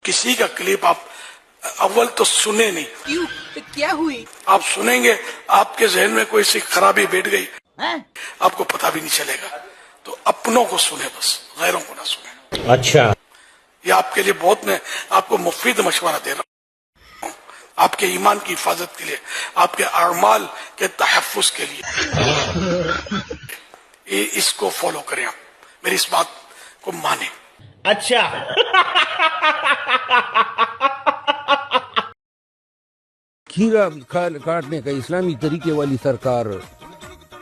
किसी का क्लिप आप अव्वल तो सुने नहीं। क्यों? तो क्या हुई? आप सुनेंगे आपके जहन में कोई सी खराबी बैठ गई हैं? आपको पता भी नहीं चलेगा। तो अपनों को सुने, बस गैरों को ना सुने। अच्छा, ये आपके लिए बहुत, मैं आपको मुफीद मशवरा दे रहा हूँ, आपके ईमान की हिफाजत के लिए, आपके अमाल के तहफ़्फ़ुज़ के लिए। ये इसको फॉलो करें, आप मेरी इस बात को माने। अच्छा। खीरा काटने का इस्लामी तरीके वाली सरकार,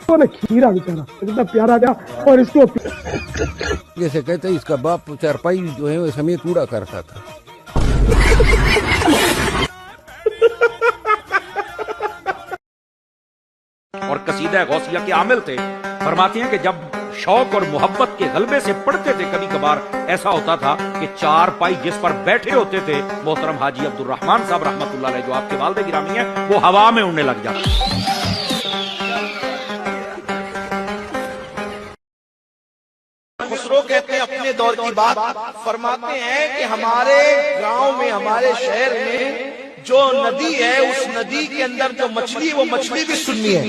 खीरा बेचारा इतना प्यारा था, और इसको जैसे कहते हैं इसका बाप चारपाई जो है वो समेत कूड़ा करता था। और कसीदा गौसिया के आमिल थे। फरमाते हैं कि जब शौक और मोहब्बत के गलबे से पढ़ते थे, कभी कभार ऐसा होता था कि चार पाई जिस पर बैठे होते थे मोहतरम हाजी अब्दुल रहमान साहब रहमतुल्लाह अलैह, जो आपके वालिद गिरामी हैं, वो हवा में उड़ने लग जाते। खुसरो कहते हैं अपने दौर की बात, फरमाते हैं कि हमारे गांव में, हमारे शहर में जो नदी है, उस नदी के अंदर जो मछली, वो मछली भी सुन्नी है।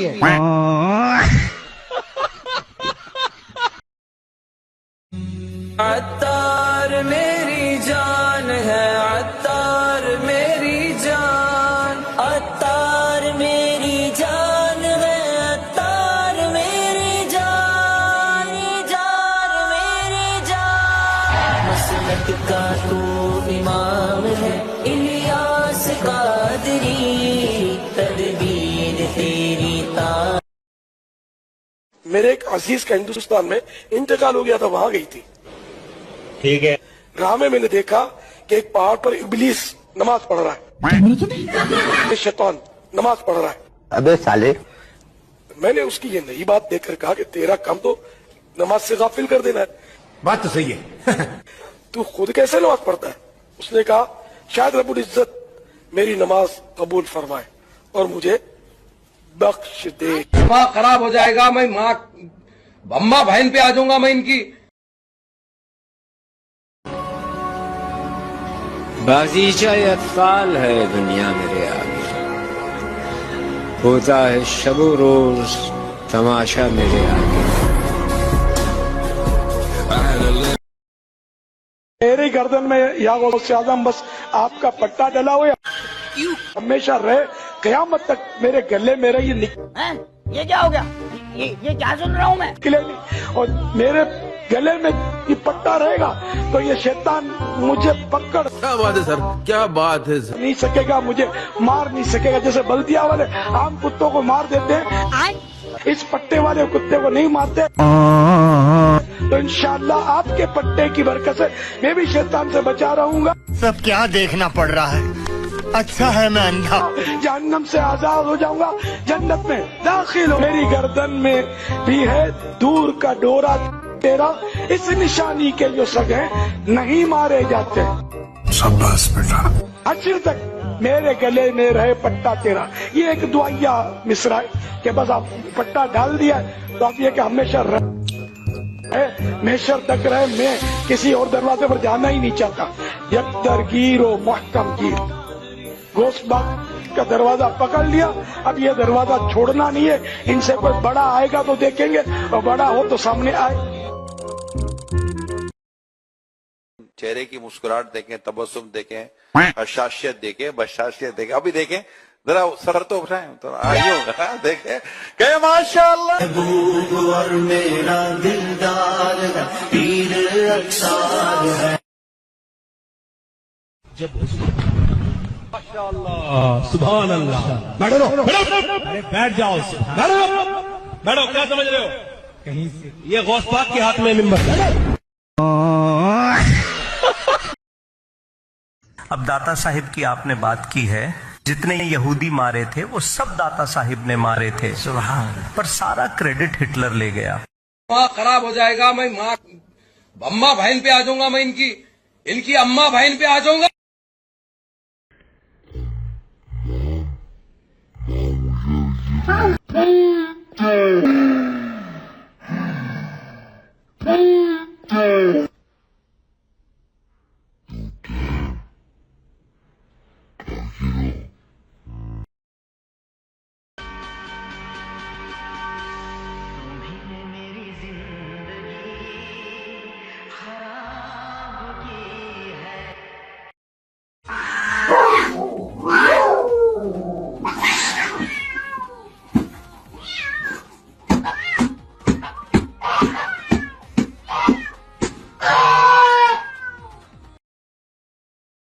अत्तार मेरी जान है, अत्तार मेरी जान, अत्तार मेरी जान है, अत्तार मेरी जान, जान मेरी जान। मसलक का तू इमाम है, इलियास कादरी, तदबीर तेरी तार। मेरे एक अजीज का हिंदुस्तान में इंतकाल हो गया था, वहां गई थी। ठीक है। राह में मैंने देखा कि एक पहाड़ पर इब्लीस नमाज पढ़ रहा है, शैतान नमाज पढ़ रहा है। अबे साले, मैंने उसकी ये नई बात देखकर कहा कि तेरा काम तो नमाज से गाफिल कर देना है। बात तो सही है। तू खुद कैसे नमाज पढ़ता है? उसने कहा शायद रब्बुल इज्जत मेरी नमाज कबूल फरमाए और मुझे बख्श दे। माँ खराब हो जाएगा, मैं माँ अम्मा बहन पे आ जाऊंगा मैं इनकी। बाजीचा अतफाल है दुनिया मेरे आगे, होता है शबो रोज तमाशा मेरे आगे। मेरी गर्दन में या गौसे आजम बस आपका पट्टा डला हुआ क्यों? हमेशा रहे, कयामत तक मेरे गले मेरा ये हैं? ये क्या हो गया? ये क्या सुन रहा हूँ मैं? निकले नहीं, और मेरे गले में ये पट्टा रहेगा तो ये शैतान मुझे पकड़ क्या बात है सर, क्या बात है सर। नहीं सकेगा, मुझे मार नहीं सकेगा। जैसे बल्दिया वाले आम कुत्तों को मार देते हैं, इस पट्टे वाले कुत्ते को नहीं मारते। तो इंशाअल्लाह आपके पट्टे की बरकत से मैं भी शैतान से बचा रहूंगा। सब क्या देखना पड़ रहा है? अच्छा है मैं अंधा। जहन्नम से आजाद हो जाऊंगा, जन्नत में दाखिल हो। मेरी गर्दन में भी है दूर का डोरा तेरा, इस निशानी के जो सगे नहीं मारे जाते। शाबाश बेटा। आखिर तक मेरे गले में रहे पट्टा तेरा, ये एक दुआया मिसरा है कि बस आप पट्टा डाल दिया तो आप ये कि हमेशा महशर तक रहे। मैं किसी और दरवाजे पर जाना ही नहीं चाहता। यकदरगीर और महकम गिर, गोश्त बाग का दरवाजा पकड़ लिया, अब ये दरवाजा छोड़ना नहीं है। इनसे कोई बड़ा आएगा तो देखेंगे, और बड़ा हो तो सामने आए। चेहरे की मुस्कुराहट देखें, तबस्सुम देखें, हशाशियत देखें, बशाशियत देखें। अभी देखें जरा, सर तो उठाएं तो आइयो, देखें कहे माशाअल्लाह। और मेरा दिलदार है, पीर अक्सार है। सुभान अल्लाह। बैठो, अरे बैठ जाओ, बैठो, क्या समझ रहे हो? कहीं से ये गौस पाक के हाथ में मिंबर। अब दाता साहिब की आपने बात की है, जितने यहूदी मारे थे वो सब दाता साहिब ने मारे थे, सुभान, पर सारा क्रेडिट हिटलर ले गया। माँ खराब हो जाएगा, मैं माँ अम्मा बहन पे आ जाऊंगा मैं इनकी अम्मा बहन पे आ जाऊंगा।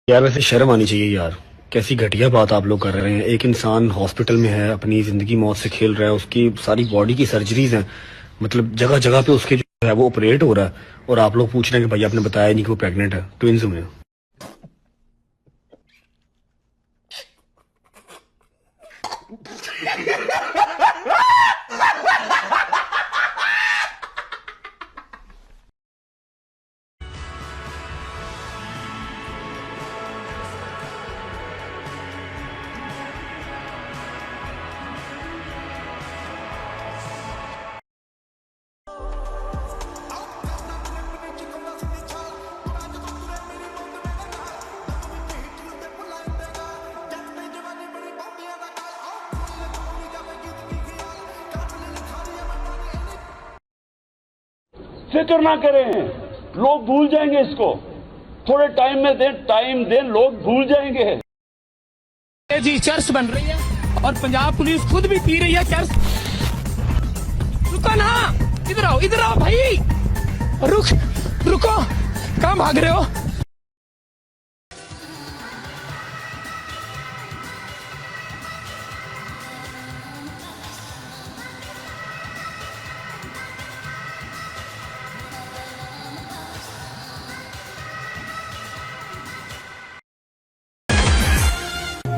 یار ویسے شرم آنی چاہیے یار، کیسی گھٹیا بات آپ لوگ کر رہے ہیں. ایک انسان ہاسپٹل میں ہے، اپنی زندگی موت سے کھیل رہا ہے، اس کی ساری باڈی کی سرجریز ہیں، مطلب جگہ جگہ پہ اس کے جو ہے وہ آپریٹ ہو رہا ہے، اور آپ لوگ پوچھ رہے ہیں کہ بھائی آپ نے بتایا نہیں کہ وہ پریگنٹ ہے، ٹوینز ہوئے ہیں. فکر نہ کریں، لوگ بھول جائیں گے اس کو، تھوڑے ٹائم میں ٹائم دیں، لوگ بھول جائیں گے. جی چرس بن رہی ہے اور پنجاب پولیس خود بھی پی رہی ہے چرس. رکو نا، ادھر آؤ بھائی، رکو، کہاں بھاگ رہے ہو؟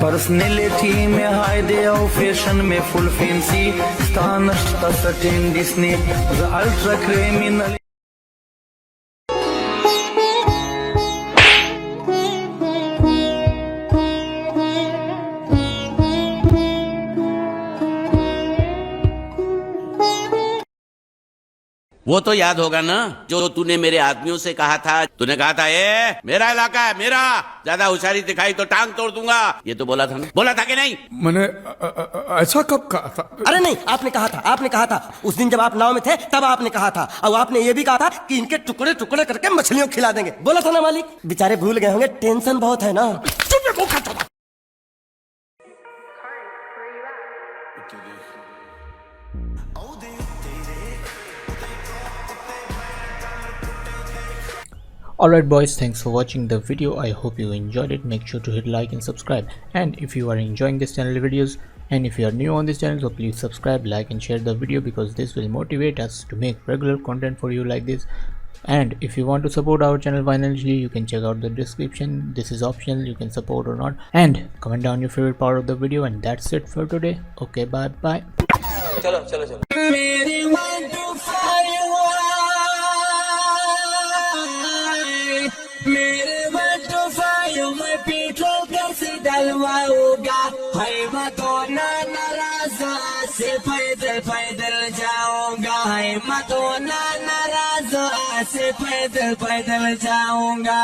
پرسنالٹی میں ہائی دے او فیشن میں فل فینسی ستانش تسٹین ڈسنی الٹرا کریمنل. وہ تو یاد ہوگا نا جو تو نے میرے آدمیوں سے کہا تھا، تو نے کہا تھا اے میرا علاقہ ہے میرا، زیادہ ہوشیاری دکھائی تو ٹانگ توڑ دوں گا. یہ تو بولا تھا نا، بولا تھا کہ نہیں؟ میں نے ایسا کب کہا تھا؟ ارے نہیں، آپ نے کہا تھا اس دن جب آپ ناؤ میں تھے تب آپ نے کہا تھا، اور آپ نے یہ بھی کہا تھا کہ ان کے ٹکڑے ٹکڑے کر کے مچھلیوں کھلا دیں گے. بولا تھا نا مالک. بیچارے بھول گئے ہوں گے، ٹینشن بہت ہے نا. Alright boys, thanks for watching the video. I hope you enjoyed it. Make sure to hit like and subscribe, and if you are enjoying this channel videos, and if you are new on this channel, so please subscribe, like and share the video, because this will motivate us to make regular content for you like this. And if you want to support our channel financially, you can check out the description. This is optional, you can support or not, and comment down your favorite part of the video. And that's it for today. Okay, bye bye. چلو میرے بٹوفائیوں میں petrol کیسے ڈلواؤں گا، ہے میں تو ناراض سے پیدل جاؤں گا، ہے میں تو ناراض سے پیدل جاؤں گا.